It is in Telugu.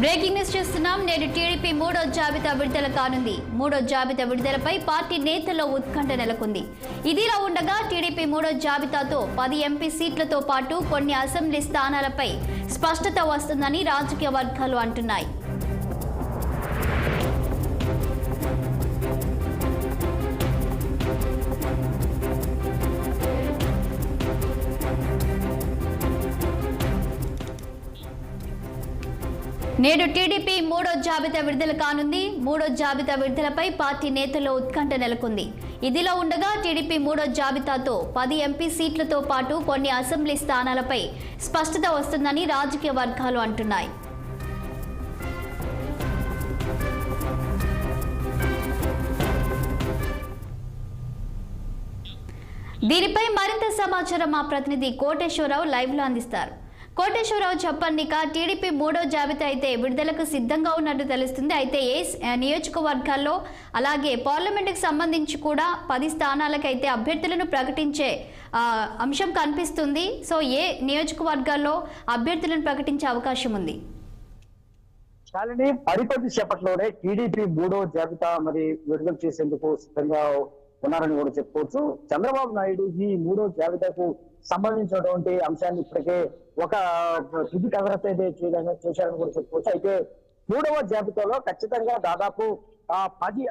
బ్రేకింగ్ న్యూస్ చూస్తున్నాం. నేడు టీడీపీ మూడో జాబితా విడుదల కానుంది. మూడో జాబితా విడుదలపై పార్టీ నేతల్లో ఉత్కంఠ నెలకొంది. ఇదిలా ఉండగా టీడీపీ మూడో జాబితాతో 10 ఎంపీ సీట్లతో పాటు కొన్ని అసెంబ్లీ స్థానాలపై స్పష్టత వస్తుందని రాజకీయ వర్గాలు అంటున్నాయి. నేడు టీడీపీ మూడో జాబితా విడుదల కానుంది. మూడో జాబితా విడుదలపై పార్టీ నేతల్లో ఉత్కంఠ నెలకొంది. ఇదిలా ఉండగా టీడీపీ మూడో జాబితాతో 10 ఎంపీ సీట్లతో పాటు కొన్ని అసెంబ్లీ స్థానాలపై స్పష్టత వస్తుందని రాజకీయ వర్గాలు అంటున్నాయి. దీనిపై మరింత సమాచారం మా ప్రతినిధి కోటేశ్వరరావు లైవ్ లో అందిస్తారు. కోటేశ్వరరావు, చెప్పండి. టీడీపీ మూడో జాబితా అయితే విడుదలకు సిద్ధంగా ఉన్నట్టు తెలుస్తుంది. అయితే ఏ నియోజకవర్గాల్లో అలాగే పార్లమెంటుకు సంబంధించి కూడా 10 స్థానాలకైతే అభ్యర్థులను ప్రకటించే అంశం కనిపిస్తుంది. సో ఏ నియోజకవర్గాల్లో అభ్యర్థులను ప్రకటించే అవకాశం ఉంది? శాలిని, మరికొద్ది సేపట్లోనే టీడీపీ మూడో జాబితా విడుదల చేసేందుకు సిద్ధంగా ఉన్నారని కూడా చెప్పుకోవచ్చు. చంద్రబాబు నాయుడు ఈ మూడో జాబితాకు సంబంధించినటువంటి అంశాన్ని ఇప్పటికే ఒక తుది కసరత్తు అయితే చేశారని కూడా చెప్పుకోవచ్చు. అయితే మూడవ జాబితాలో ఖచ్చితంగా దాదాపు 10